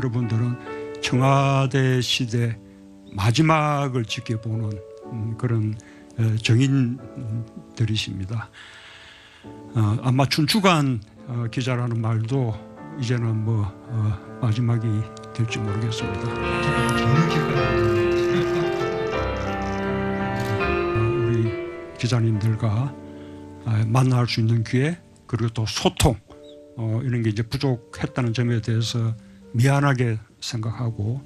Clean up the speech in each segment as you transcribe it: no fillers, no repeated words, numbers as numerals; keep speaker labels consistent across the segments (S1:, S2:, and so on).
S1: 여러분들은 청와대 시대 마지막을 지켜보는 그런 정인들이십니다. 아마 춘추관 기자라는 말도 이제는 마지막이 될지 모르겠습니다. 우리 기자님들과 만날 수 있는 기회, 그리고 또 소통 이런 게 이제 부족했다는 점에 대해서 미안하게 생각하고,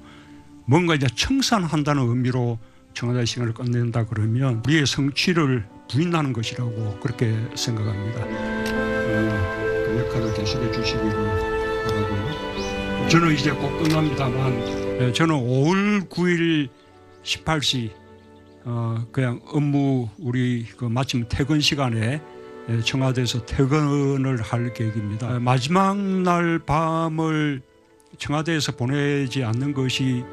S1: 뭔가 이제 청산한다는 의미로 청와대 시간을 끝낸다 그러면 우리의 성취를 부인하는 것이라고 그렇게 생각합니다. 그 역할을 계속해 주시기를 바라고요. 저는 이제 곧 끝납니다만, 저는 5월 9일 18시 그냥 업무 우리 마침 퇴근 시간에 청와대에서 퇴근을 할 계획입니다. 마지막 날 밤을 청와대에서 보내지 않는 것이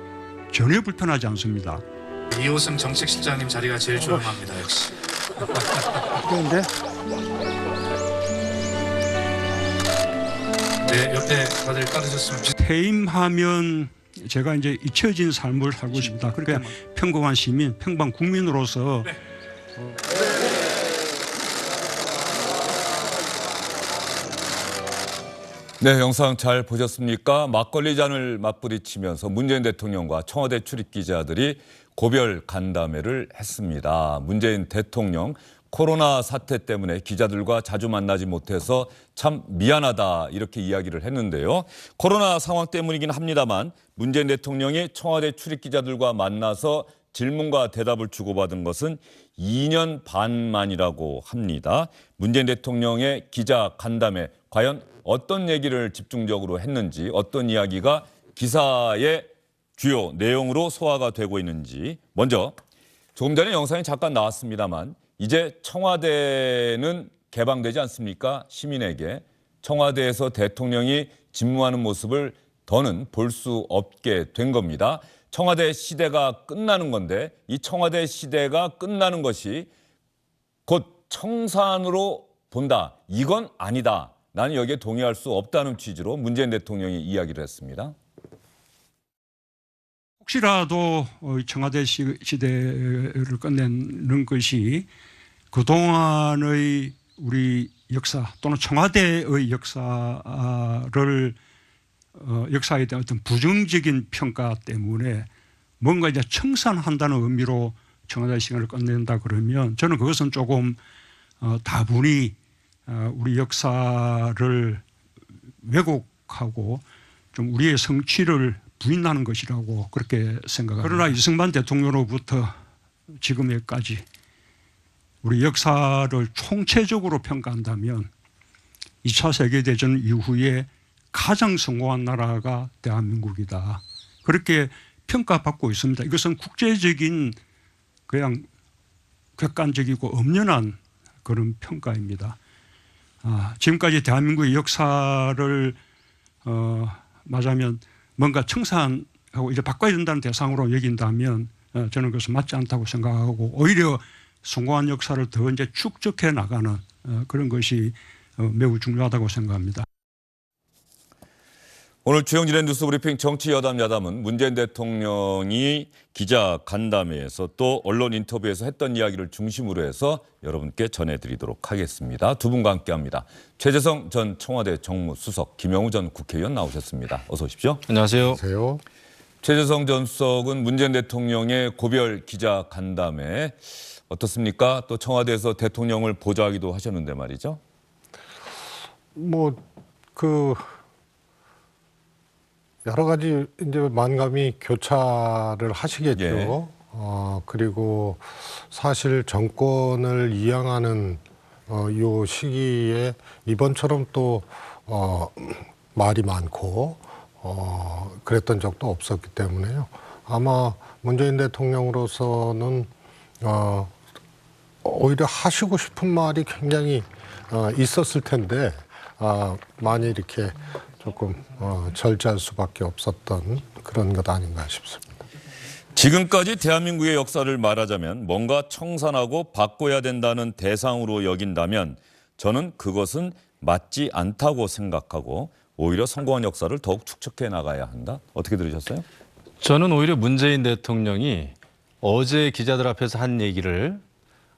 S1: 전혀 불편하지 않습니다.
S2: 이호승 정책실장님 자리가 제일 조용합니다. 역시.
S3: 그런데
S2: 네, 옆에 다들 따르셨으면.
S1: 퇴임하면 제가 이제 잊혀진 삶을 살고 싶다. 그러니까 평범한 시민, 평범한 국민으로서
S4: 네, 영상 잘 보셨습니까? 막걸리 잔을 맞부딪히면서 문재인 대통령과 청와대 출입 기자들이 고별 간담회를 했습니다. 문재인 대통령 코로나 사태 때문에 기자들과 자주 만나지 못해서 참 미안하다 이렇게 이야기를 했는데요. 코로나 상황 때문이긴 합니다만 문재인 대통령이 청와대 출입 기자들과 만나서 질문과 대답을 주고받은 것은 2년 반 만이라고 합니다. 문재인 대통령의 기자 간담회 과연 어떤 얘기를 집중적으로 했는지, 어떤 이야기가 기사의 주요 내용으로 소화가 되고 있는지, 먼저 조금 전에 영상이 잠깐 나왔습니다만 이제 청와대는 개방되지 않습니까? 시민에게. 청와대에서 대통령이 집무하는 모습을 더는 볼 수 없게 된 겁니다. 청와대 시대가 끝나는 건데 이 청와대 시대가 끝나는 것이 곧 청산으로 본다. 이건 아니다. 나는 여기에 동의할 수 없다는 취지로 문재인 대통령이 이야기를 했습니다.
S1: 혹시라도 청와대 시대를 끝내는 것이 그동안의 우리 역사 또는 청와대의 역사에 대한 어떤 부정적인 평가 때문에 뭔가 이제 청산한다는 의미로 청와대 시간을 끝낸다 그러면 저는 그것은 조금 다분히 우리 역사를 왜곡하고 좀 우리의 성취를 부인하는 것이라고 그렇게 생각합니다. 그러나 이승만 대통령으로부터 지금까지 우리 역사를 총체적으로 평가한다면 2차 세계대전 이후에 가장 성공한 나라가 대한민국이다. 그렇게 평가받고 있습니다. 이것은 국제적인 그냥 객관적이고 엄연한 그런 평가입니다. 지금까지 대한민국의 역사를 말하자면 뭔가 청산하고 이제 바꿔야 된다는 대상으로 여긴다면 저는 그것은 맞지 않다고 생각하고, 오히려 성공한 역사를 더 이제 축적해 나가는 그런 것이 매우 중요하다고 생각합니다.
S4: 오늘 주영진의 뉴스브리핑 정치 여담 야담은 문재인 대통령이 기자 간담회에서 또 언론 인터뷰에서 했던 이야기를 중심으로 해서 여러분께 전해드리도록 하겠습니다. 두 분과 함께합니다. 최재성 전 청와대 정무수석, 김영우 전 국회의원 나오셨습니다. 어서 오십시오.
S3: 안녕하세요.
S5: 안녕하세요.
S4: 최재성 전 수석은 문재인 대통령의 고별 기자 간담회 어떻습니까? 또 청와대에서 대통령을 보좌하기도 하셨는데 말이죠.
S5: 여러 가지 이제 만감이 교차를 하시겠죠.
S4: 예.
S5: 그리고 사실 정권을 이양하는 이 시기에 이번처럼 또 말이 많고 그랬던 적도 없었기 때문에요. 아마 문재인 대통령으로서는 오히려 하시고 싶은 말이 굉장히 있었을 텐데 많이 이렇게 조금 절제할 수밖에 없었던 그런 것 아닌가 싶습니다.
S4: 지금까지 대한민국의 역사를 말하자면 뭔가 청산하고 바꿔야 된다는 대상으로 여긴다면 저는 그것은 맞지 않다고 생각하고, 오히려 성공한 역사를 더욱 축적해 나가야 한다. 어떻게 들으셨어요?
S6: 저는 오히려 문재인 대통령이 어제 기자들 앞에서 한 얘기를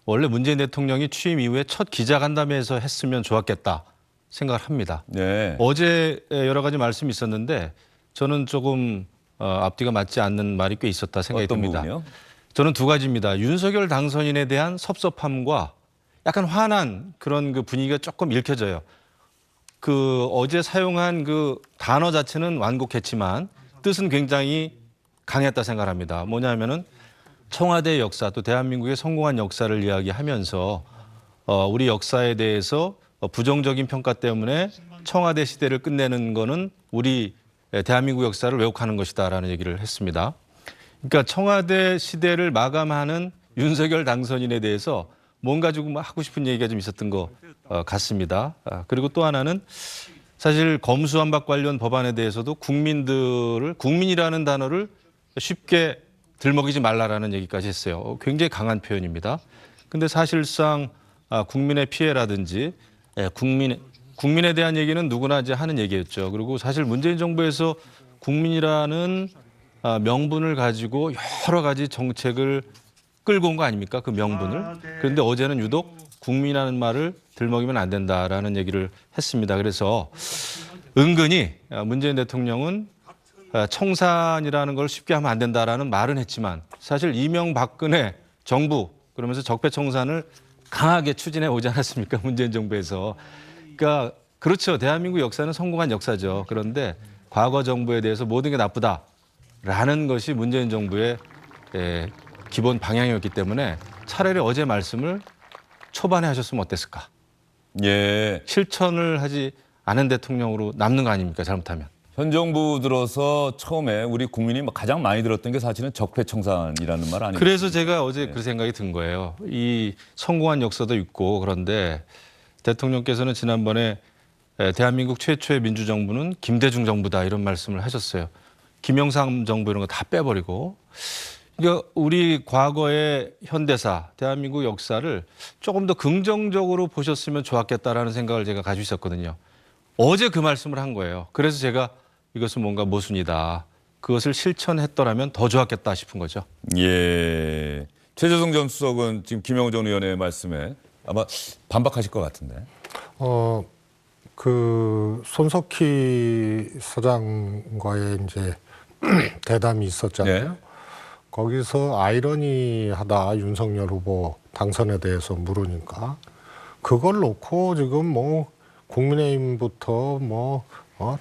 S6: 원래 문재인 대통령이 취임 이후에 첫 기자간담회에서 했으면 좋았겠다 생각을 합니다.
S4: 네.
S6: 어제 여러 가지 말씀이 있었는데 저는 조금 앞뒤가 맞지 않는 말이 꽤 있었다 생각이
S4: 어떤
S6: 듭니다.
S4: 부분이요?
S6: 저는 두 가지입니다. 윤석열 당선인에 대한 섭섭함과 약간 화난 그런 그 분위기가 조금 읽혀져요. 그 어제 사용한 그 단어 자체는 완곡했지만 뜻은 굉장히 강했다 생각합니다. 뭐냐면은 청와대 역사 또 대한민국의 성공한 역사를 이야기하면서 우리 역사에 대해서 부정적인 평가 때문에 청와대 시대를 끝내는 거는 우리 대한민국 역사를 왜곡하는 것이다라는 얘기를 했습니다. 그러니까 청와대 시대를 마감하는 윤석열 당선인에 대해서 뭔가 조금 하고 싶은 얘기가 좀 있었던 것 같습니다. 그리고 또 하나는 사실 검수완박 관련 법안에 대해서도 국민이라는 단어를 쉽게 들먹이지 말라라는 얘기까지 했어요. 굉장히 강한 표현입니다. 근데 사실상 국민의 피해라든지 국민에 대한 얘기는 누구나 이제 하는 얘기였죠. 그리고 사실 문재인 정부에서 국민이라는 명분을 가지고 여러 가지 정책을 끌고 온 거 아닙니까? 그 명분을. 그런데 어제는 유독 국민이라는 말을 들먹이면 안 된다라는 얘기를 했습니다. 그래서 은근히 문재인 대통령은 청산이라는 걸 쉽게 하면 안 된다라는 말은 했지만 사실 이명박근혜 정부 그러면서 적폐청산을 강하게 추진해 오지 않았습니까? 문재인 정부에서. 그러니까 그렇죠. 대한민국 역사는 성공한 역사죠. 그런데 과거 정부에 대해서 모든 게 나쁘다라는 것이 문재인 정부의 기본 방향이었기 때문에 차라리 어제 말씀을 초반에 하셨으면 어땠을까?
S4: 예.
S6: 실천을 하지 않은 대통령으로 남는 거 아닙니까? 잘못하면.
S4: 현 정부 들어서 처음에 우리 국민이 가장 많이 들었던 게 사실은 적폐청산이라는 말 아니에요?
S6: 그래서 제가 어제 그 생각이 든 거예요. 이 성공한 역사도 있고 그런데 대통령께서는 지난번에 대한민국 최초의 민주정부는 김대중 정부다 이런 말씀을 하셨어요. 김영삼 정부 이런 거 다 빼버리고. 그러니까 우리 과거의 현대사, 대한민국 역사를 조금 더 긍정적으로 보셨으면 좋았겠다라는 생각을 제가 가지고 있었거든요. 어제 그 말씀을 한 거예요. 그래서 제가 이것은 뭔가 모순이다. 그것을 실천했더라면 더 좋았겠다 싶은 거죠.
S4: 예. 최재성 전 수석은 지금 김영우 전 의원의 말씀에 아마 반박하실 것 같은데.
S5: 그 손석희 사장과의 이제 대담이 있었잖아요.
S4: 네.
S5: 거기서 아이러니하다 윤석열 후보 당선에 대해서 물으니까 그걸 놓고 지금 뭐 국민의힘부터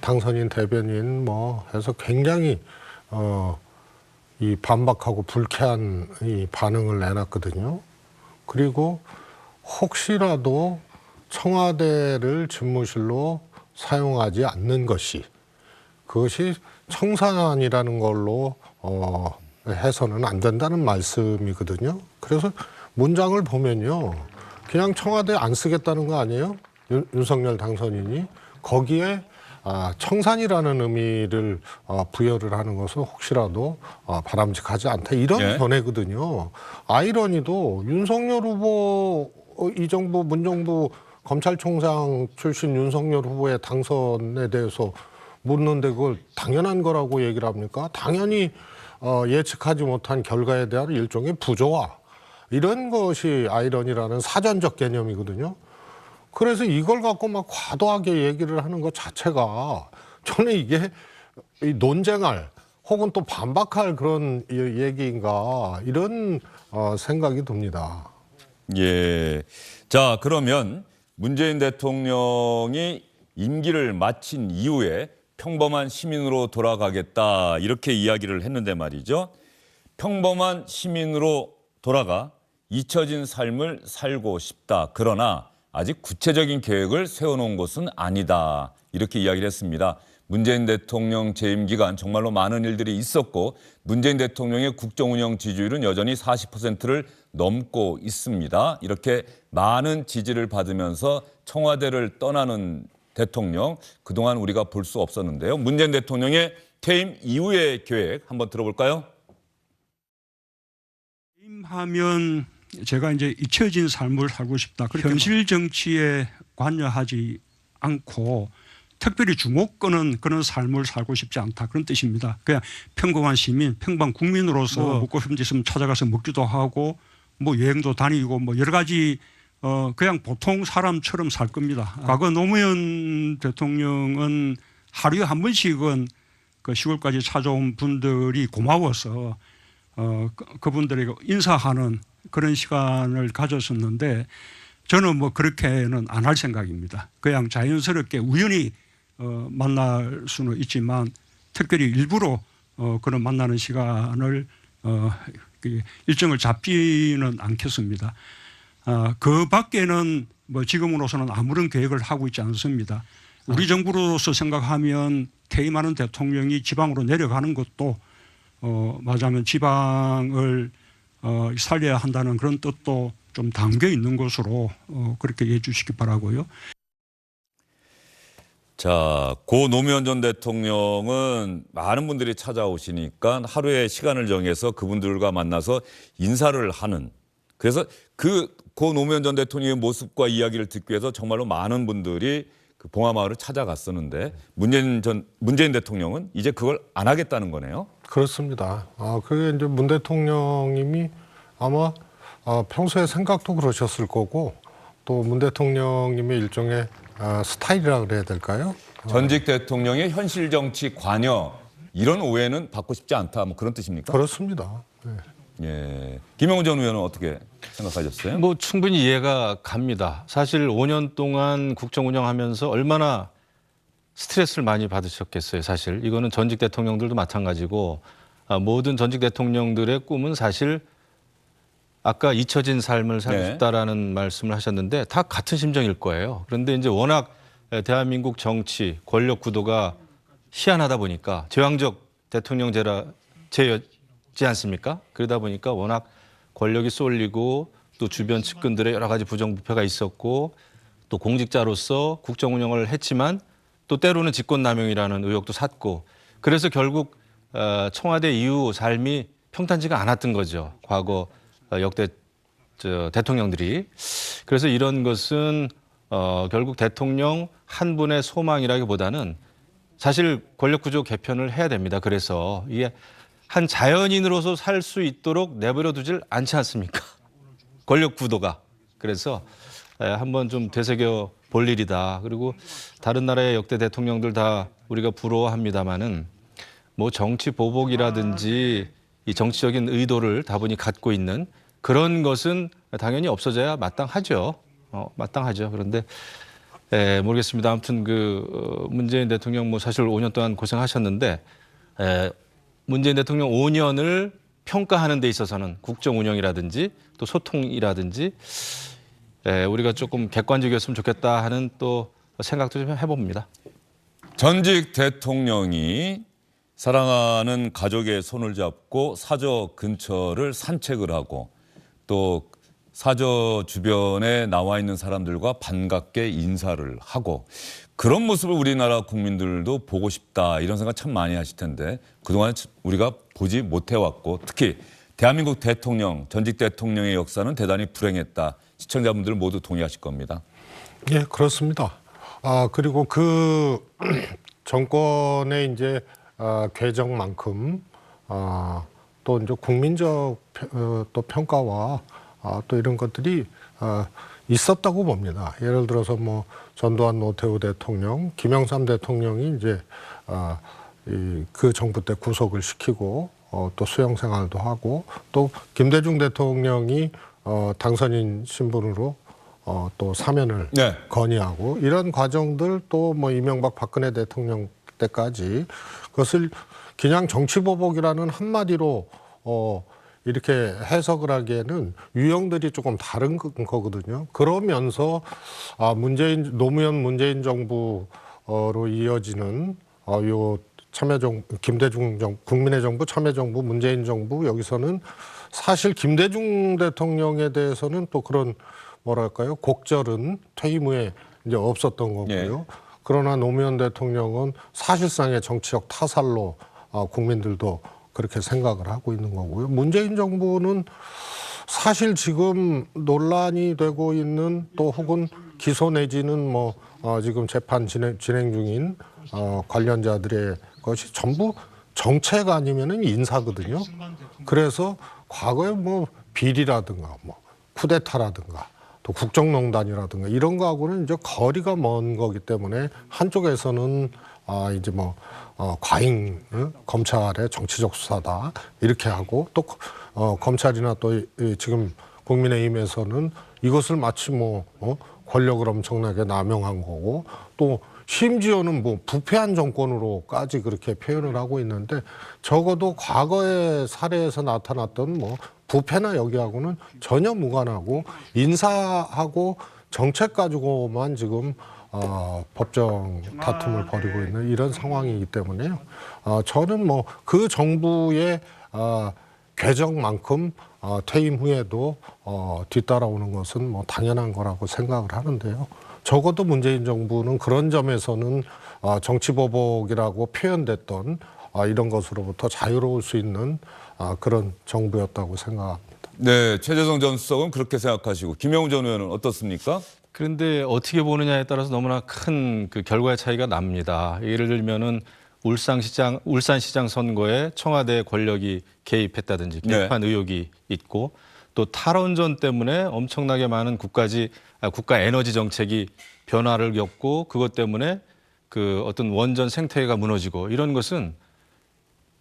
S5: 당선인 대변인 해서 굉장히 이 반박하고 불쾌한 이 반응을 내놨거든요. 그리고 혹시라도 청와대를 집무실로 사용하지 않는 것이 그것이 청산이라는 걸로 해서는 안 된다는 말씀이거든요. 그래서 문장을 보면요. 그냥 청와대 안 쓰겠다는 거 아니에요? 윤석열 당선인이 거기에 청산이라는 의미를 부여를 하는 것은 혹시라도 바람직하지 않다 이런 견해거든요. 아이러니도 윤석열 후보 이 정부 문정부 검찰총장 출신 윤석열 후보의 당선에 대해서 묻는데 그걸 당연한 거라고 얘기를 합니까? 당연히 예측하지 못한 결과에 대한 일종의 부조화 이런 것이 아이러니라는 사전적 개념이거든요. 그래서 이걸 갖고 막 과도하게 얘기를 하는 것 자체가 저는 이게 논쟁할 혹은 또 반박할 그런 얘기인가 이런 생각이 듭니다.
S4: 예. 자, 그러면 문재인 대통령이 임기를 마친 이후에 평범한 시민으로 돌아가겠다 이렇게 이야기를 했는데 말이죠. 평범한 시민으로 돌아가 잊혀진 삶을 살고 싶다. 그러나 아직 구체적인 계획을 세워놓은 것은 아니다. 이렇게 이야기를 했습니다. 문재인 대통령 재임 기간 정말로 많은 일들이 있었고 문재인 대통령의 국정운영 지지율은 여전히 40%를 넘고 있습니다. 이렇게 많은 지지를 받으면서 청와대를 떠나는 대통령 그동안 우리가 볼 수 없었는데요. 문재인 대통령의 퇴임 이후의 계획 한번 들어볼까요?
S1: 퇴임하면 제가 이제 잊혀진 삶을 살고 싶다. 현실 정치에 관여하지 않고 특별히 주목끄는 그런 삶을 살고 싶지 않다 그런 뜻입니다. 그냥 평범한 시민, 평범한 국민으로서 먹고 싶은 데 있으면 찾아가서 먹기도 하고 뭐 여행도 다니고 뭐 여러 가지 그냥 보통 사람처럼 살 겁니다. 과거 노무현 대통령은 하루에 한 번씩은 그 시골까지 찾아온 분들이 고마워서 그분들에게 인사하는 그런 시간을 가졌었는데 저는 뭐 그렇게는 안 할 생각입니다. 그냥 자연스럽게 우연히 만날 수는 있지만 특별히 일부러 그런 만나는 시간을 일정을 잡지는 않겠습니다. 그 밖에는 뭐 지금으로서는 아무런 계획을 하고 있지 않습니다. 우리 정부로서 생각하면 퇴임하는 대통령이 지방으로 내려가는 것도 말하자면 지방을 살려야 한다는 그런 뜻도 좀 담겨 있는 것으로 그렇게 이해해 주시기 바라고요.
S4: 자, 고 노무현 전 대통령은 많은 분들이 찾아오시니까 하루에 시간을 정해서 그분들과 만나서 인사를 하는, 그래서 그 고 노무현 전 대통령의 모습과 이야기를 듣기 위해서 정말로 많은 분들이 그 봉하마을을 찾아갔었는데 문재인 대통령은 이제 그걸 안 하겠다는 거네요.
S5: 그렇습니다. 그게 이제 문 대통령님이 아마 평소에 생각도 그러셨을 거고 또 문 대통령님의 일종의 스타일이라 그래야 될까요?
S4: 전직 대통령의 현실 정치 관여 이런 오해는 받고 싶지 않다 뭐 그런 뜻입니까?
S5: 그렇습니다. 네.
S4: 예. 김영우 전 의원은 어떻게 생각하셨어요?
S6: 뭐 충분히 이해가 갑니다. 사실 5년 동안 국정 운영하면서 얼마나 스트레스를 많이 받으셨겠어요. 사실 이거는 전직 대통령들도 마찬가지고 모든 전직 대통령들의 꿈은 사실 아까 잊혀진 삶을 살고
S4: 네.
S6: 싶다라는 말씀을 하셨는데 다 같은 심정일 거예요. 그런데 이제 워낙 대한민국 정치 권력 구도가 희한하다 보니까 제왕적 대통령제였지 않습니까? 그러다 보니까 워낙 권력이 쏠리고 또 주변 측근들의 여러 가지 부정부패가 있었고 또 공직자로서 국정 운영을 했지만 또 때로는 직권남용이라는 의혹도 샀고 그래서 결국 청와대 이후 삶이 평탄치가 않았던 거죠. 과거 역대 대통령들이. 그래서 이런 것은 결국 대통령 한 분의 소망이라기보다는 사실 권력구조 개편을 해야 됩니다. 그래서 이게 한 자연인으로서 살 수 있도록 내버려 두질 않지 않습니까? 권력구도가. 그래서 한번 좀 되새겨 볼 일이다. 그리고 다른 나라의 역대 대통령들 다 우리가 부러워합니다마는 뭐 정치 보복이라든지 이 정치적인 의도를 다분히 갖고 있는 그런 것은 당연히 없어져야 마땅하죠. 마땅하죠. 그런데 모르겠습니다. 아무튼 그 문재인 대통령 뭐 사실 5년 동안 고생하셨는데 문재인 대통령 5년을 평가하는 데 있어서는 국정 운영이라든지 또 소통이라든지 우리가 조금 객관적이었으면 좋겠다 하는 또 생각도 좀 해봅니다.
S4: 전직 대통령이 사랑하는 가족의 손을 잡고 사저 근처를 산책을 하고 또 사저 주변에 나와 있는 사람들과 반갑게 인사를 하고 그런 모습을 우리나라 국민들도 보고 싶다 이런 생각 참 많이 하실 텐데 그동안 우리가 보지 못해왔고 특히 대한민국 대통령, 전직 대통령의 역사는 대단히 불행했다. 시청자분들 모두 동의하실 겁니다.
S5: 예, 그렇습니다. 그리고 그 정권의 이제 궤적만큼 또 이제 국민적 또 평가와 또 이런 것들이 있었다고 봅니다. 예를 들어서 뭐 전두환 노태우 대통령, 김영삼 대통령이 이제 그 정부 때 구속을 시키고 또 수용 생활도 하고 또 김대중 대통령이 당선인 신분으로 또 사면을
S4: 네.
S5: 건의하고 이런 과정들 또 뭐 이명박 박근혜 대통령 때까지 그것을 그냥 정치보복이라는 한마디로 이렇게 해석을 하기에는 유형들이 조금 다른 거거든요. 그러면서 노무현 문재인 정부로 이어지는 요 참여정부, 김대중 정부, 국민의 정부, 참여정부, 문재인 정부 여기서는 사실 김대중 대통령에 대해서는 또 그런 뭐랄까요 곡절은 퇴임 후에 이제 없었던 거고요.
S4: 예.
S5: 그러나 노무현 대통령은 사실상의 정치적 타살로 국민들도 그렇게 생각을 하고 있는 거고요. 문재인 정부는 사실 지금 논란이 되고 있는 또 혹은 기소 내지는 뭐 지금 재판 진행 중인 관련자들의 것이 전부 정책 아니면은 인사거든요. 그래서 과거에 뭐 비리라든가 뭐 쿠데타라든가 또 국정농단이라든가 이런 거하고는 이제 거리가 먼 거기 때문에 한쪽에서는 이제 뭐 과잉 검찰의 정치적 수사다 이렇게 하고 또 검찰이나 또 지금 국민의힘에서는 이것을 마치 뭐 권력을 엄청나게 남용한 거고 또 심지어는 뭐 부패한 정권으로까지 그렇게 표현을 하고 있는데 적어도 과거의 사례에서 나타났던 뭐 부패나 여기하고는 전혀 무관하고 인사하고 정책 가지고만 지금 법정 다툼을 벌이고 있는 이런 상황이기 때문에요. 저는 뭐 그 정부의 궤적만큼 퇴임 후에도 뒤따라오는 것은 뭐 당연한 거라고 생각을 하는데요. 적어도 문재인 정부는 그런 점에서는 정치보복이라고 표현됐던 이런 것으로부터 자유로울 수 있는 그런 정부였다고 생각합니다.
S4: 네, 최재성 전 수석은 그렇게 생각하시고 김영우 전 의원은 어떻습니까?
S6: 그런데 어떻게 보느냐에 따라서 너무나 큰 그 결과의 차이가 납니다. 예를 들면은 울산시장 선거에 청와대 권력이 개입했다든지 개입한 의혹이 있고 또 탈원전 때문에 엄청나게 많은 국가 에너지 정책이 변화를 겪고 그것 때문에 그 어떤 원전 생태계가 무너지고 이런 것은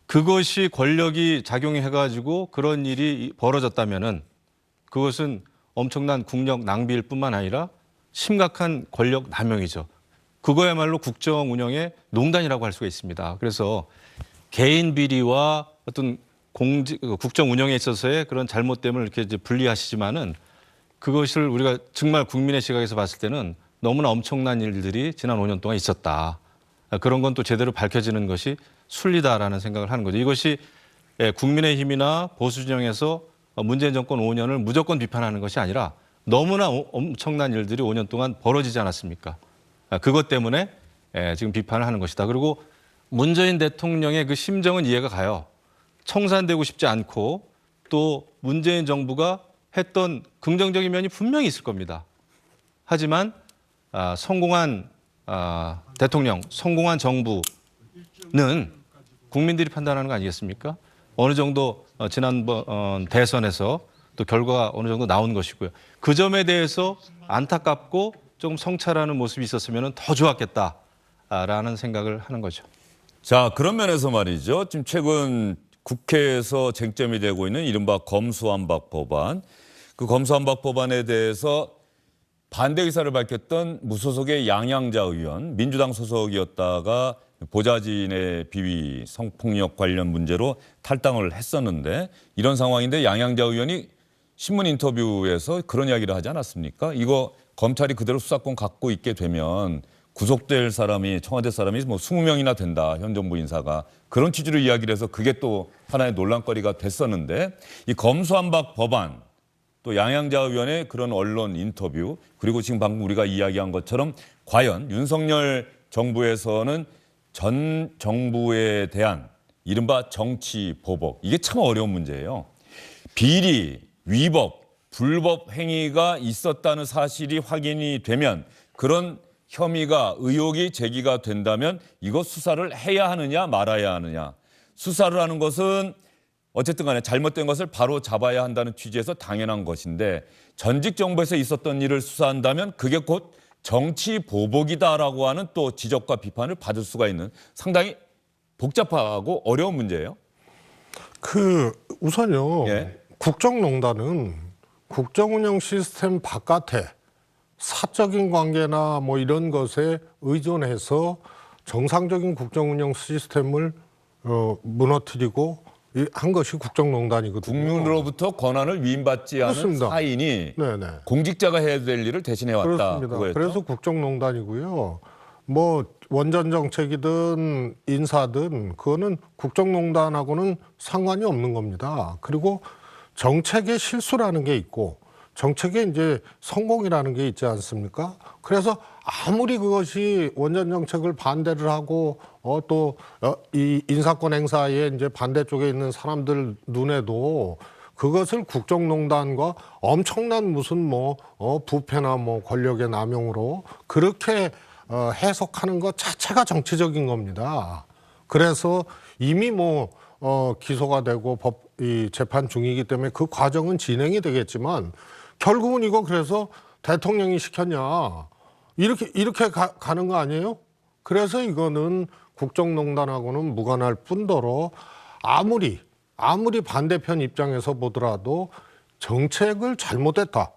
S6: 그것이 권력이 작용해가지고 그런 일이 벌어졌다면은 그것은 엄청난 국력 낭비일 뿐만 아니라 심각한 권력 남용이죠. 그거야말로 국정 운영의 농단이라고 할 수가 있습니다. 그래서 개인 비리와 어떤 국정 운영에 있어서의 그런 잘못됨을 이렇게 이제 분리하시지만은 그것을 우리가 정말 국민의 시각에서 봤을 때는 너무나 엄청난 일들이 지난 5년 동안 있었다. 그런 건 또 제대로 밝혀지는 것이 순리다라는 생각을 하는 거죠. 이것이 국민의힘이나 보수 진영에서 문재인 정권 5년을 무조건 비판하는 것이 아니라 너무나 엄청난 일들이 5년 동안 벌어지지 않았습니까? 그것 때문에 지금 비판을 하는 것이다. 그리고 문재인 대통령의 그 심정은 이해가 가요. 청산되고 싶지 않고 또 문재인 정부가 했던 긍정적인 면이 분명히 있을 겁니다. 하지만 성공한 대통령, 성공한 정부는 국민들이 판단하는 거 아니겠습니까? 어느 정도 지난번 대선에서 또 결과가 어느 정도 나온 것이고요. 그 점에 대해서 안타깝고 조금 성찰하는 모습이 있었으면 더 좋았겠다라는 생각을 하는 거죠.
S4: 자, 그런 면에서 말이죠. 지금 최근 국회에서 쟁점이 되고 있는 이른바 검수완박 법안. 그 검수완박 법안에 대해서 반대 의사를 밝혔던 무소속의 양양자 의원, 민주당 소속이었다가 보좌진의 비위, 성폭력 관련 문제로 탈당을 했었는데 이런 상황인데 양양자 의원이 신문 인터뷰에서 그런 이야기를 하지 않았습니까? 이거 검찰이 그대로 수사권 갖고 있게 되면 구속될 사람이 청와대 사람이 뭐 20명이나 된다. 현 정부 인사가. 그런 취지로 이야기를 해서 그게 또 하나의 논란거리가 됐었는데 이 검수완박 법안 또 양양자 의원의 그런 언론 인터뷰 그리고 지금 방금 우리가 이야기한 것처럼 과연 윤석열 정부에서는 전 정부에 대한 이른바 정치 보복 이게 참 어려운 문제예요. 비리, 위법, 불법 행위가 있었다는 사실이 확인이 되면 그런 혐의가 의혹이 제기가 된다면 이거 수사를 해야 하느냐 말아야 하느냐. 수사를 하는 것은 어쨌든 간에 잘못된 것을 바로 잡아야 한다는 취지에서 당연한 것인데 전직 정부에서 있었던 일을 수사한다면 그게 곧 정치 보복이다라고 하는 또 지적과 비판을 받을 수가 있는 상당히 복잡하고 어려운 문제예요.
S5: 우선요.
S4: 예.
S5: 국정농단은 국정운영 시스템 바깥에 사적인 관계나 뭐 이런 것에 의존해서 정상적인 국정운영 시스템을 무너뜨리고 한 것이 국정농단이거든요.
S4: 국민으로부터 권한을 위임받지 않은
S5: 그렇습니다.
S4: 사인이
S5: 네네.
S4: 공직자가 해야 될 일을 대신해왔다.
S5: 그렇습니다.
S4: 그거였죠?
S5: 그래서 국정농단이고요. 뭐 원전 정책이든 인사든 그거는 국정농단하고는 상관이 없는 겁니다. 그리고 정책의 실수라는 게 있고 정책의 이제 성공이라는 게 있지 않습니까? 그래서 아무리 그것이 원전 정책을 반대를 하고 또 이 인사권 행사에 이제 반대쪽에 있는 사람들 눈에도 그것을 국정농단과 엄청난 무슨 뭐 부패나 뭐 권력의 남용으로 그렇게 해석하는 것 자체가 정치적인 겁니다. 그래서 이미 기소가 되고 이 재판 중이기 때문에 그 과정은 진행이 되겠지만 결국은 이거 그래서 대통령이 시켰냐 이렇게 가는 거 아니에요? 그래서 이거는 국정농단하고는 무관할 뿐더러 아무리 반대편 입장에서 보더라도 정책을 잘못했다.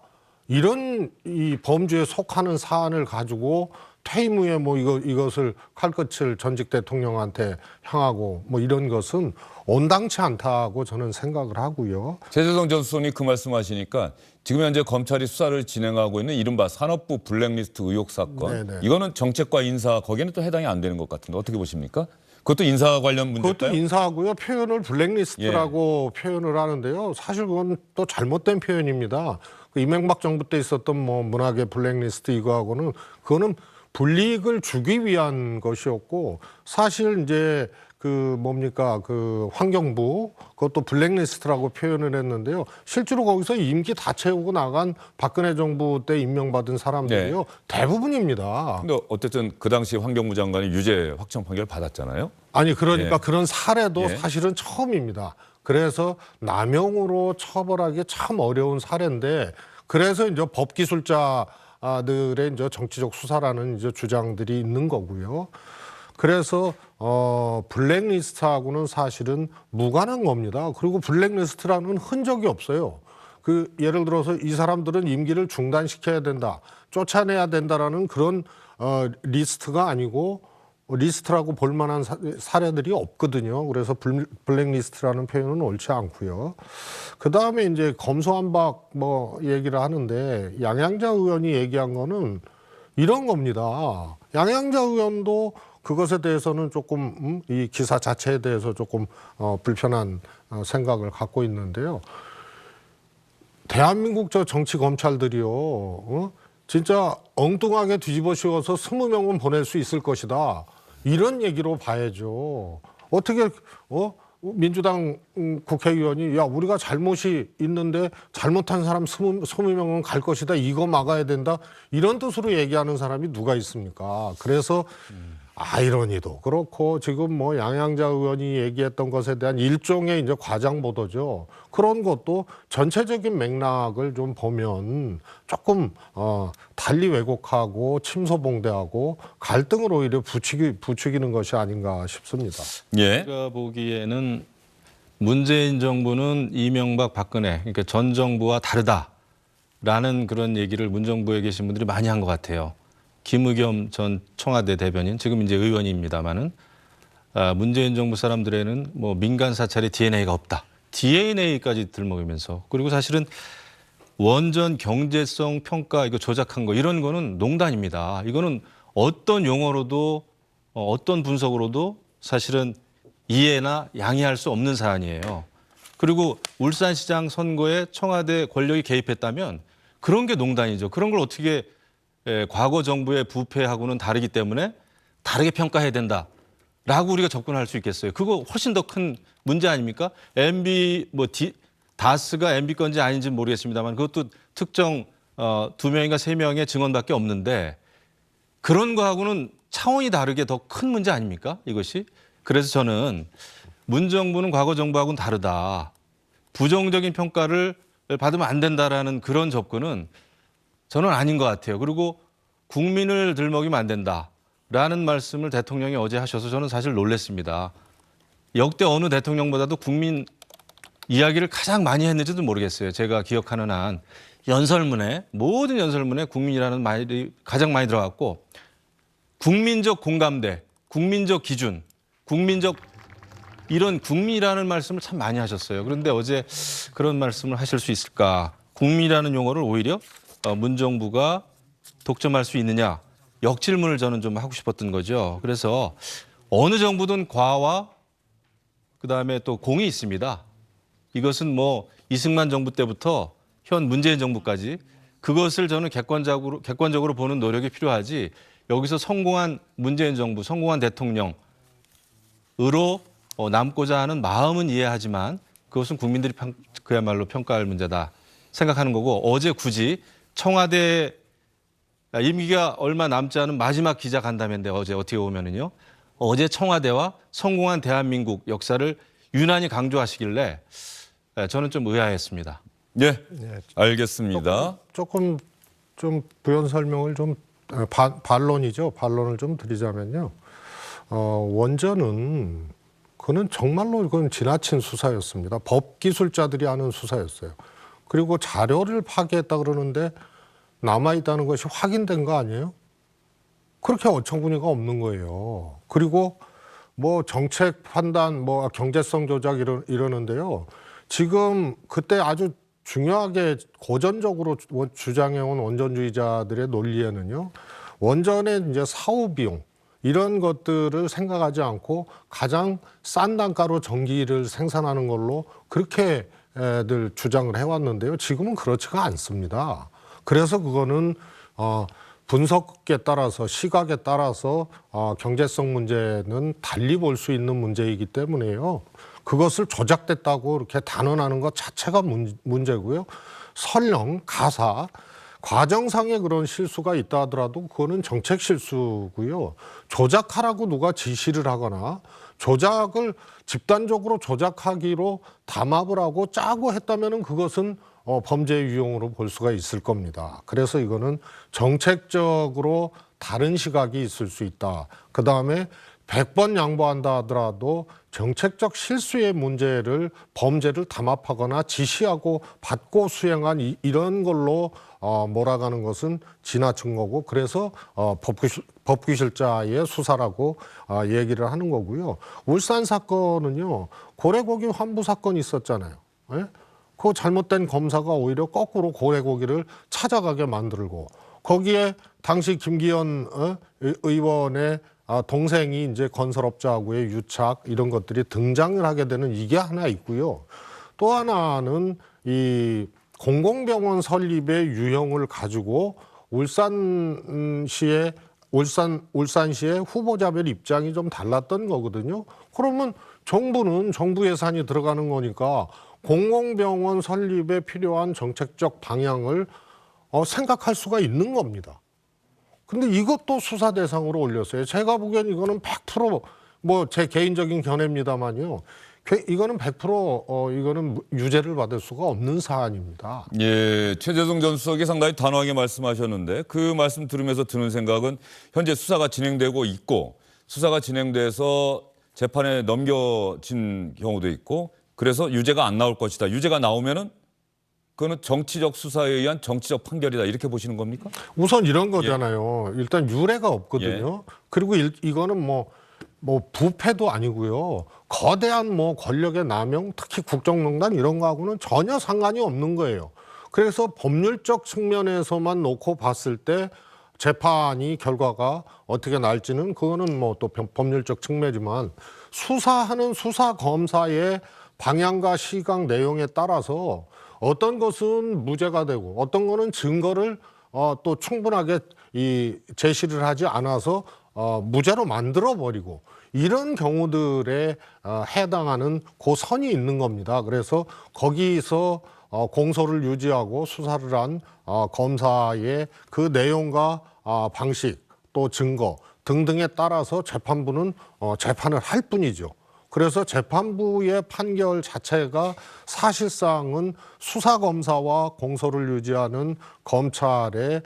S5: 이런 이 범주에 속하는 사안을 가지고 퇴임 후에 이것을 칼끝을 전직 대통령한테 향하고 이런 것은 온당치 않다고 저는 생각을 하고요.
S4: 최재성 전 수석이 그 말씀하시니까 지금 현재 검찰이 수사를 진행하고 있는 이른바 산업부 블랙리스트 의혹 사건.
S5: 네네.
S4: 이거는 정책과 인사 거기에는 또 해당이 안 되는 것 같은데 어떻게 보십니까? 그것도 인사 관련 문제일까요?
S5: 그것도 인사하고요. 표현을 블랙리스트라고 표현을 하는데요. 사실 그건 또 잘못된 표현입니다. 그 이명박 정부 때 있었던 문학의 블랙리스트 이거하고는 그거는 불이익을 주기 위한 것이었고 사실 이제 그 환경부 그것도 블랙리스트라고 표현을 했는데요. 실제로 거기서 임기 다 채우고 나간 박근혜 정부 때 임명받은 사람들이요. 대부분입니다.
S4: 근데 어쨌든 그 당시 환경부 장관이 유죄 확정 판결 받았잖아요.
S5: 아니 그러니까
S4: 예.
S5: 그런 사례도
S4: 예.
S5: 사실은 처음입니다. 그래서 남용으로 처벌하기 참 어려운 사례인데 그래서 이제 법기술자들의 이제 정치적 수사라는 이제 주장들이 있는 거고요. 그래서 블랙리스트하고는 사실은 무관한 겁니다. 그리고 블랙리스트라는 흔적이 없어요. 그 예를 들어서 이 사람들은 임기를 중단시켜야 된다, 쫓아내야 된다라는 그런 리스트가 아니고 리스트라고 볼 만한 사례들이 없거든요. 그래서 블랙리스트라는 표현은 옳지 않고요. 그다음에 이제 검소한박 얘기를 하는데 양양자 의원이 얘기한 거는 이런 겁니다. 양양자 의원도 그것에 대해서는 조금 이 기사 자체에 대해서 조금 불편한 생각을 갖고 있는데요. 대한민국 정치 검찰들이요, 진짜 엉뚱하게 뒤집어 씌워서 20명은 보낼 수 있을 것이다. 이런 얘기로 봐야죠. 어떻게 민주당 국회의원이 야 우리가 잘못이 있는데 잘못한 사람 20명은 갈 것이다. 이거 막아야 된다. 이런 뜻으로 얘기하는 사람이 누가 있습니까? 그래서 아이러니도 그렇고 지금 양양자 의원이 얘기했던 것에 대한 일종의 이제 과장 보도죠. 그런 것도 전체적인 맥락을 좀 보면 조금 달리 왜곡하고 침소봉대하고 갈등을 오히려 부추기는 것이 아닌가 싶습니다.
S4: 예.
S6: 제가 보기에는 문재인 정부는 이명박 박근혜 그러니까 전 정부와 다르다라는 그런 얘기를 문정부에 계신 분들이 많이 한 것 같아요. 김의겸 전 청와대 대변인 지금 이제 의원입니다마는 문재인 정부 사람들에는 민간 사찰의 DNA가 없다. DNA까지 들먹이면서 그리고 사실은 원전 경제성 평가 이거 조작한 거 이런 거는 농단입니다. 이거는 어떤 용어로도 어떤 분석으로도 사실은 이해나 양해할 수 없는 사안이에요. 그리고 울산시장 선거에 청와대 권력이 개입했다면 그런 게 농단이죠. 그런 걸 어떻게 과거 정부의 부패하고는 다르기 때문에 다르게 평가해야 된다라고 우리가 접근할 수 있겠어요. 그거 훨씬 더 큰 문제 아닙니까? 다스가 MB 건지 아닌지는 모르겠습니다만 그것도 특정 2명인가 3명의 증언밖에 없는데 그런 거하고는 차원이 다르게 더 큰 문제 아닙니까? 이것이. 그래서 저는 문 정부는 과거 정부하고는 다르다. 부정적인 평가를 받으면 안 된다라는 그런 접근은 저는 아닌 것 같아요. 그리고 국민을 들먹이면 안 된다라는 말씀을 대통령이 어제 하셔서 저는 사실 놀랐습니다. 역대 어느 대통령보다도 국민 이야기를 가장 많이 했는지도 모르겠어요. 제가 기억하는 한 모든 연설문에 국민이라는 말이 가장 많이 들어갔고 국민적 공감대, 국민적 기준, 이런 국민이라는 말씀을 참 많이 하셨어요. 그런데 어제 그런 말씀을 하실 수 있을까? 국민이라는 용어를 오히려 문정부가 독점할 수 있느냐 역질문을 저는 좀 하고 싶었던 거죠. 그래서 어느 정부든 과와 그다음에 또 공이 있습니다. 이것은 이승만 정부 때부터 현 문재인 정부까지 그것을 저는 객관적으로 보는 노력이 필요하지 여기서 성공한 문재인 정부, 성공한 대통령으로 남고자 하는 마음은 이해하지만 그것은 국민들이 그야말로 평가할 문제다 생각하는 거고 어제 굳이 청와대 임기가 얼마 남지 않은 마지막 기자 간담회인데 어제 어떻게 보면은요. 어제 청와대와 성공한 대한민국 역사를 유난히 강조하시길래 저는 좀 의아했습니다.
S4: 예, 알겠습니다.
S5: 조금 좀 부연 설명을 좀 반론을 좀 드리자면요. 원전은 그는 정말로 이건 지나친 수사였습니다. 법 기술자들이 하는 수사였어요. 그리고 자료를 파기했다 그러는데 남아 있다는 것이 확인된 거 아니에요? 그렇게 어처구니가 없는 거예요. 그리고 뭐 정책 판단, 뭐 경제성 조작 이러는데요. 지금 그때 아주 중요하게 고전적으로 주장해온 원전주의자들의 논리에는요. 원전의 이제 사후 비용 이런 것들을 생각하지 않고 가장 싼 단가로 전기를 생산하는 걸로 그렇게들 주장을 해왔는데요. 지금은 그렇지가 않습니다. 그래서 그거는 분석에 따라서 시각에 따라서 경제성 문제는 달리 볼 수 있는 문제이기 때문에요. 그것을 조작됐다고 이렇게 단언하는 것 자체가 문제고요. 설령 가사 과정상의 그런 실수가 있다 하더라도 그거는 정책 실수고요. 조작하라고 누가 지시를 하거나 조작을 집단적으로 조작하기로 담합을 하고 짜고 했다면은 그것은 범죄 유형으로 볼 수가 있을 겁니다. 그래서 이거는 정책적으로 다른 시각이 있을 수 있다. 그다음에 100번 양보한다 하더라도 정책적 실수의 범죄를 담합하거나 지시하고 받고 수행한 이런 걸로 몰아가는 것은 지나친 거고 그래서 법규실자의 수사라고 얘기를 하는 거고요. 울산 사건은요. 고래고기 환부 사건이 있었잖아요. 예? 그 잘못된 검사가 오히려 거꾸로 고래고기를 찾아가게 만들고 거기에 당시 김기현 의원의 동생이 이제 건설업자하고의 유착 이런 것들이 등장을 하게 되는 이게 하나 있고요. 또 하나는 이 공공병원 설립의 유형을 가지고 울산시의 후보자별 입장이 좀 달랐던 거거든요. 그러면 정부 예산이 들어가는 거니까 공공병원 설립에 필요한 정책적 방향을 생각할 수가 있는 겁니다. 근데 이것도 수사 대상으로 올렸어요. 제가 보기엔 이거는 100% 뭐 제 개인적인 견해입니다만요. 이거는 100% 이거는 유죄를 받을 수가 없는 사안입니다.
S4: 예, 최재성 전 수석이 상당히 단호하게 말씀하셨는데 그 말씀 들으면서 드는 생각은 현재 수사가 진행되고 있고 수사가 진행돼서 재판에 넘겨진 경우도 있고 그래서 유죄가 안 나올 것이다. 유죄가 나오면은 그거는 정치적 수사에 의한 정치적 판결이다. 이렇게 보시는 겁니까?
S5: 우선 이런 거잖아요. 일단 유례가 없거든요. 그리고 이거는 뭐 부패도 아니고요. 거대한 뭐 권력의 남용, 특히 국정농단 이런 거하고는 전혀 상관이 없는 거예요. 그래서 법률적 측면에서만 놓고 봤을 때 재판이 결과가 어떻게 날지는 그거는 뭐 또 법률적 측면이지만 수사하는 수사 검사의 방향과 시각 내용에 따라서 어떤 것은 무죄가 되고 어떤 거는 증거를 또 충분하게 제시를 하지 않아서 무죄로 만들어 버리고 이런 경우들에 해당하는 그 선이 있는 겁니다. 그래서 거기서 공소를 유지하고 수사를 한 검사의 그 내용과 방식 또 증거 등등에 따라서 재판부는 재판을 할 뿐이죠. 그래서 재판부의 판결 자체가 사실상은 수사검사와 공소를 유지하는 검찰의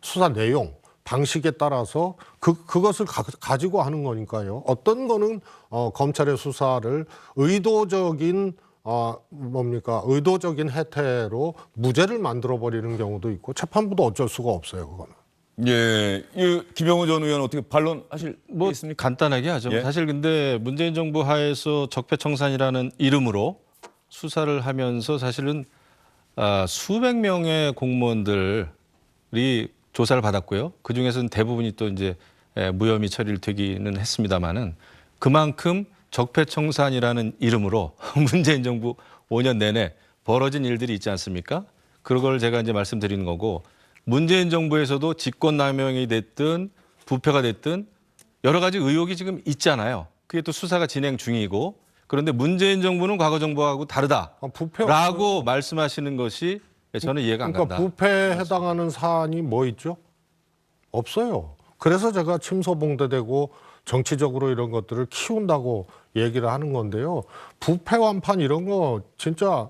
S5: 수사 내용, 방식에 따라서 그것을 가지고 하는 거니까요. 어떤 거는 검찰의 수사를 의도적인 해태로 무죄를 만들어버리는 경우도 있고 재판부도 어쩔 수가 없어요, 그거는.
S4: 예, 김영우 전 의원 어떻게 반론하실 게 있습니까?
S6: 간단하게 하죠.
S4: 예?
S6: 사실 근데 문재인 정부 하에서 적폐청산이라는 이름으로 수사를 하면서 사실은 수백 명의 공무원들이 조사를 받았고요. 그 중에서는 대부분이 또 이제 무혐의 처리를 되기는 했습니다만은 그만큼 적폐청산이라는 이름으로 문재인 정부 5년 내내 벌어진 일들이 있지 않습니까? 그걸 제가 이제 말씀드리는 거고. 문재인 정부에서도 직권남용이 됐든 부패가 됐든 여러 가지 의혹이 지금 있잖아요. 그게 또 수사가 진행 중이고 그런데 문재인 정부는 과거 정부하고 다르다라고 말씀하시는 것이 저는 이해가 안 간다.
S5: 그러니까 부패에 해당하는 사안이 뭐 있죠? 없어요. 그래서 제가 침소봉대되고 정치적으로 이런 것들을 키운다고 얘기를 하는 건데요. 부패 완판 이런 거 진짜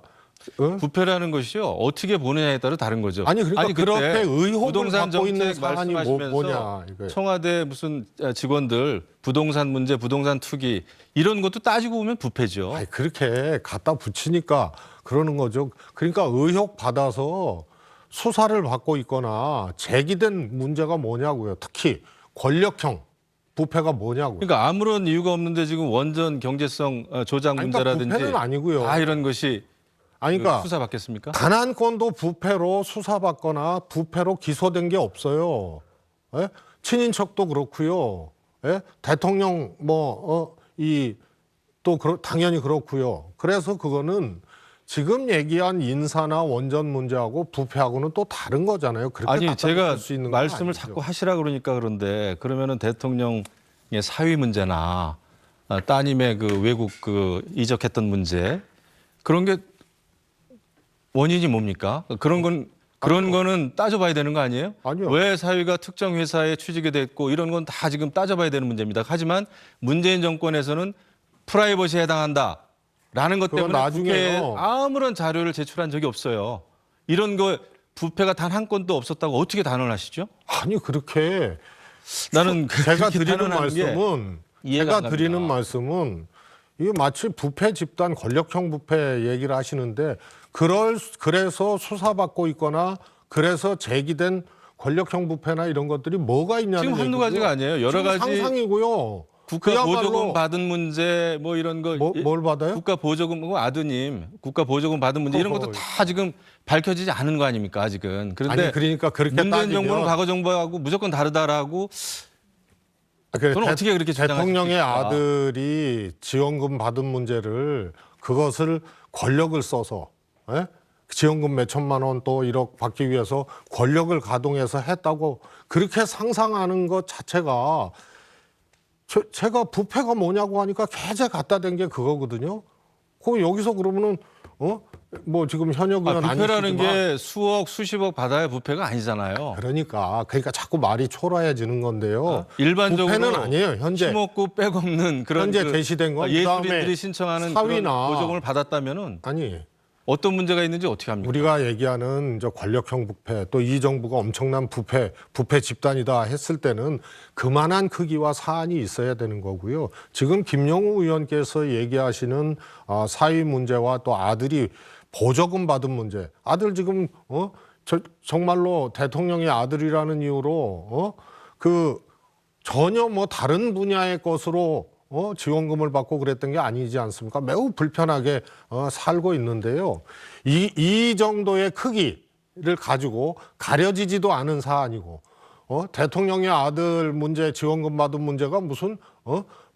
S6: 부패라는 것이요 어떻게 보느냐에 따라 다른 거죠.
S5: 아니 그러니까
S6: 그때
S5: 그렇게 의혹을
S6: 부동산
S5: 받고 있는
S6: 정책
S5: 사안이
S6: 말씀하시면서
S5: 뭐냐 이거예요.
S6: 청와대 무슨 직원들 부동산 문제, 부동산 투기 이런 것도 따지고 보면 부패죠.
S5: 아니 그렇게 갖다 붙이니까 그러는 거죠. 그러니까 의혹 받아서 수사를 받고 있거나 제기된 문제가 뭐냐고요. 특히 권력형 부패가 뭐냐고요.
S6: 그러니까 아무런 이유가 없는데 지금 원전 경제성 조작
S5: 아니, 그러니까
S6: 문제라든지
S5: 부패는 아니고요.
S6: 다 이런 것이
S5: 아니 그러니까
S6: 수사 받겠습니까?
S5: 단 한 건도 부패로 수사받거나 부패로 기소된 게 없어요. 예? 친인척도 그렇고요. 예? 대통령 당연히 그렇고요. 그래서 그거는 지금 얘기한 인사나 원전 문제하고 부패하고는 또 다른 거잖아요. 그렇게
S6: 아니
S5: 갖다
S6: 제가
S5: 붙일 수 있는 건
S6: 말씀을
S5: 아니죠.
S6: 자꾸 하시라 그러니까 그런데 그러면은 대통령의 사위 문제나 따님의 그 외국 그 이적했던 문제 그런 게 원인이 뭡니까? 그런 거는 따져봐야 되는 거 아니에요?
S5: 아니요.
S6: 왜 사위가 특정 회사에 취직이 됐고 이런 건 다 지금 따져봐야 되는 문제입니다. 하지만 문재인 정권에서는 프라이버시에 해당한다라는 것
S5: 그건
S6: 때문에
S5: 나중에요.
S6: 국회에 아무런 자료를 제출한 적이 없어요. 이런 거 부패가 단 한 건도 없었다고 어떻게 단언하시죠?
S5: 아니 그렇게
S6: 나는
S5: 제가
S6: 그렇게
S5: 드리는
S6: 단언하는 게
S5: 말씀은
S6: 이해가 안
S5: 제가 드리는
S6: 갑니다.
S5: 말씀은 이게 마치 부패 집단 권력형 부패 얘기를 하시는데 그래서 수사받고 있거나 그래서 제기된 권력형 부패나 이런 것들이 뭐가 있냐는
S6: 지금 한두
S5: 얘기고요.
S6: 가지가 아니에요. 여러
S5: 지금
S6: 가지
S5: 상상이고요.
S6: 국가
S5: 그야말로
S6: 보조금 받은 문제 뭐 이런 거
S5: 뭘 받아요?
S6: 국가 보조금 뭐 아드님 국가 보조금 받은 문제 이런 것도 다 지금 밝혀지지 않은 거 아닙니까 아직은. 그런데
S5: 아니 그러니까 그렇게
S6: 문재인
S5: 따지면
S6: 정부는 과거 정부하고 무조건 다르다라고 저는 어떻게 그렇게 주장할 수
S5: 대통령의
S6: 있을까?
S5: 아들이 지원금 받은 문제를 그것을 권력을 써서 예? 지원금 몇 천만 원 또 1억 받기 위해서 권력을 가동해서 했다고 그렇게 상상하는 것 자체가 제가 부패가 뭐냐고 하니까 계좌 갖다 댄 게 그거거든요. 그 여기서 그러면은 뭐 지금 현역 의원
S6: 부패라는
S5: 아니시지만
S6: 게 수억 수십억 받아야 부패가 아니잖아요.
S5: 그러니까 자꾸 말이 초라해지는 건데요.
S6: 일반적으로
S5: 부패는 아니에요. 현재
S6: 힘없고 백없는 그런
S5: 현재 제시된 건
S6: 예술인들이
S5: 그다음에
S6: 신청하는
S5: 사위나
S6: 그런 보조금을 받았다면은
S5: 아니
S6: 어떤 문제가 있는지 어떻게 합니까?
S5: 우리가 얘기하는 저 권력형 부패 또 이 정부가 엄청난 부패 집단이다 했을 때는 그만한 크기와 사안이 있어야 되는 거고요. 지금 김영우 의원께서 얘기하시는 사위 문제와 또 아들이 보조금 받은 문제, 아들 지금 정말로 대통령의 아들이라는 이유로 전혀 뭐 다른 분야의 것으로 지원금을 받고 그랬던 게 아니지 않습니까? 매우 불편하게 살고 있는데요. 이 정도의 크기를 가지고 가려지지도 않은 사안이고 대통령의 아들 문제 지원금 받은 문제가 무슨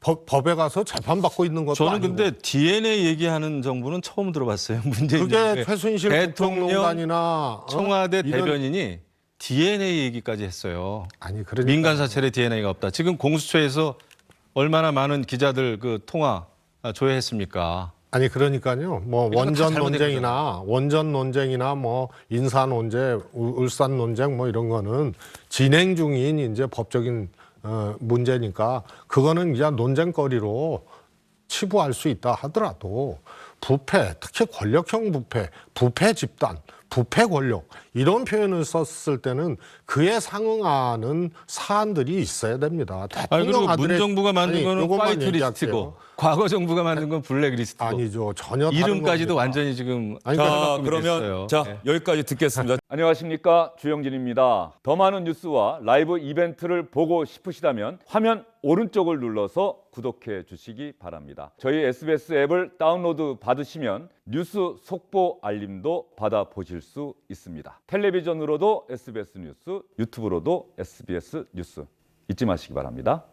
S5: 법에 가서 재판받고 있는 것도
S6: 저는
S5: 아니고.
S6: 근데 DNA 얘기하는 정부는 처음 들어봤어요. 문재인
S5: 그게
S6: 정부의
S5: 최순실
S6: 대통령
S5: 국정농단이나
S6: 청와대
S5: 이런-
S6: 대변인이 DNA 얘기까지 했어요.
S5: 아니 그러니까
S6: 민간 사찰에 DNA가 없다. 지금 공수처에서 얼마나 많은 기자들 그 통화 조회했습니까?
S5: 아니 그러니까요. 뭐
S6: 이거 다
S5: 원전
S6: 잘못된
S5: 논쟁이나 뭐 인사 논쟁, 울산 논쟁 뭐 이런 거는 진행 중인 이제 법적인 문제니까 그거는 이제 논쟁거리로 치부할 수 있다 하더라도 부패, 특히 권력형 부패 집단, 부패 권력 이런 표현을 썼을 때는 그에 상응하는 사안들이 있어야 됩니다.
S6: 아니 그리고
S5: 대통령
S6: 문 정부가 만든
S5: 아니,
S6: 거는
S5: 요것만
S6: 화이트 리스트고
S5: 얘기할게요.
S6: 과거 정부가 만든 건 블랙 리스트고
S5: 아니죠. 전혀 다른
S6: 이름까지도
S5: 겁니다.
S6: 완전히 지금
S5: 아니,
S4: 자,
S6: 바꿈이
S4: 그러면
S6: 됐어요.
S4: 자
S6: 네.
S4: 여기까지 듣겠습니다. 안녕하십니까, 주영진입니다. 더 많은 뉴스와 라이브 이벤트를 보고 싶으시다면 화면 오른쪽을 눌러서 구독해 주시기 바랍니다. 저희 SBS 앱을 다운로드 받으시면 뉴스 속보 알림도 받아 보실 수 있습니다. 텔레비전으로도 SBS 뉴스, 유튜브로도 SBS 뉴스 잊지 마시기 바랍니다.